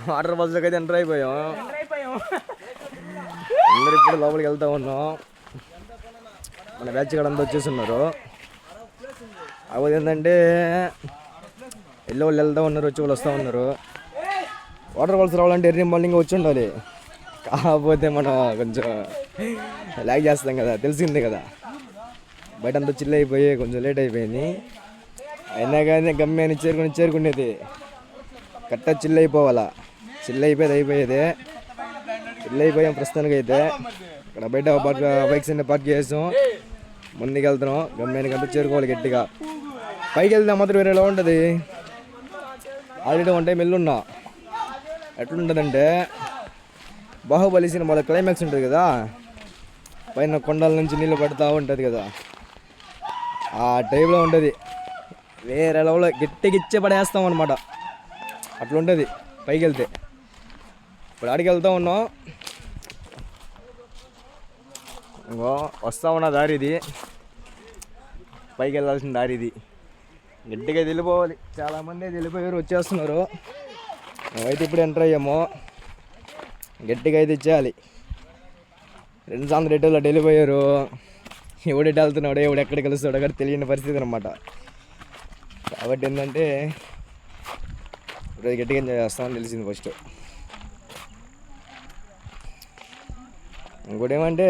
Water ఫాల్స్లోకి అయితే enter అయిపోయాం. అందరు ఇప్పుడు లోపలికి వెళ్తా ఉన్నాం. మన బ్యాచ్ కాడ అంతా వచ్చేస్తున్నారు. అవి ఏంటంటే వెళ్ళే వాళ్ళు వెళ్తూ ఉన్నారు, వచ్చి వాళ్ళు వస్తూ ఉన్నారు. వాటర్ ఫాల్స్ రావాలంటే ఎర్లీ మార్నింగ్ వచ్చి ఉండాలి. కాకపోతే మనం కొంచెం లాగ్ చేస్తాం కదా, తెలిసిందే కదా. బయట అంతా చిల్ అయిపోయి కొంచెం లేట్ అయిపోయింది. అయినా కానీ గమ్యాన్ని చేరుకునేది కరెక్ట్గా చిల్ అయిపోవాలా. చిల్ అయిపోయేది చిల్ అయిపోయాం ప్రస్తుతానికి అయితే. ఇక్కడ బయట బైక్స్ అన్ని పార్క్ చేసాం, ముందుకు వెళ్తున్నాం. గమ్యానికి అంతా చేరుకోవాలి గట్టిగా. పైకి వెళ్తే మాత్రం వేరేలా ఉంటుంది. ఆల్రెడీ 1 టైం వెళ్ళున్నా. ఎట్లుంటుందంటే బాహుబలి సినిమాలో క్లైమాక్స్ ఉంటుంది కదా, పైన కొండల నుంచి నీళ్ళు పడుతూ ఉంటుంది కదా, ఆ టైంలో ఉంటుంది. వేరే లెవెల్లో గట్టిగిచ్చే పడేస్తాం అనమాట. అట్లుంటుంది పైకి వెళ్తే. ఇప్పుడు ఆడికి వెళ్తూ ఉన్నాం. ఇంకో వస్తూ ఉన్న దారి ఇది, పైకి వెళ్ళాల్సిన దారి ఇది. గట్టిగా వెళ్ళిపోవాలి. చాలామంది వెళ్ళిపోయారు, వచ్చేస్తున్నారు. మేమైతే ఇప్పుడు ఎంటర్ అయ్యాము. గట్టిగా అయితే ఇచ్చేయాలి. ఫ్రెండ్స్ అందరు ఎటు వెళ్ళిపోయారు. ఎవడెటు వెళ్తున్నాడు, ఎవడు ఎక్కడికి కలుస్తాడు అక్కడ తెలియని పరిస్థితి అనమాట. కాబట్టి ఏంటంటే ఇప్పుడు గట్టిగా ఎంజాయ్ చేస్తామని తెలిసింది ఫస్ట్. ఇంకోటి ఏమంటే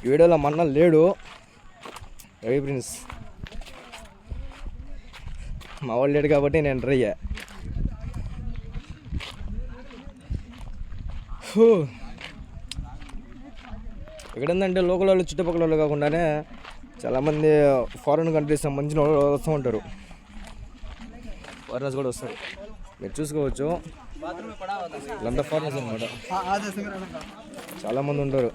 వీడియోలో మన్న లేడు రవి ప్రిన్స్, మా వాళ్ళు లేడు కాబట్టి నేను ఎంటర్ అయ్యా. ఇక్కడ ఏంటంటే లోకల్ వాళ్ళు, చుట్టుపక్కల వాళ్ళు కాకుండానే చాలామంది ఫారిన్ కంట్రీస్ సంబంధించిన వాళ్ళు వస్తూ ఉంటారు. ఫారినర్స్ కూడా వస్తారు, మీరు చూసుకోవచ్చు. వీళ్ళంతా ఫారినర్స్ అనమాట, చాలామంది ఉంటారు.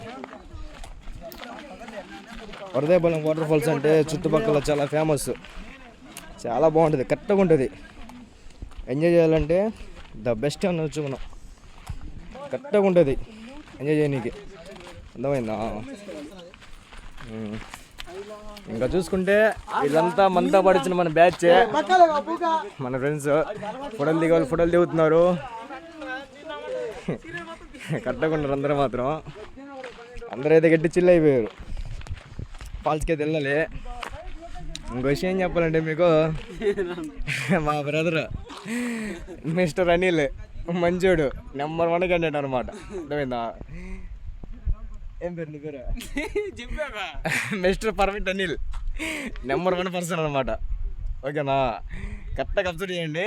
వరదేపాలెం వాటర్ ఫాల్స్ అంటే చుట్టుపక్కల చాలా ఫేమస్, చాలా బాగుంటుంది, కరెక్ట్గా ఉంటుంది. ఎంజాయ్ చేయాలంటే ద బెస్ట్ అనొచ్చు మనం. కరెక్ట్గా ఉంటుంది ఎంజాయ్ చేయనీకి, అర్థమైందా? ఇంకా చూసుకుంటే వీళ్ళంతా మనతో పడిచిన మన బ్యాచ్, మన ఫ్రెండ్స్. ఫోటోలు దిగుతున్నారు. కరెక్ట్గా ఉన్నారు అందరూ మాత్రం. అందరూ అయితే గట్టి చిల్ అయిపోయారు. ఫాల్స్కి అయితే వెళ్ళాలి. ఇంకో విషయం ఏం చెప్పాలంటే మీకు, మా బ్రదర్ మిస్టర్ అనిల్ మంచోడు, నెంబర్ 1 కంటెంట్ అనమాట. అర్థమైందా? ఏం పేరు నీ పేరు? Mister perfect Anil, number 1 person అనమాట. ఓకేనా? కరెక్ట్గా అబ్జర్వ్ చేయండి.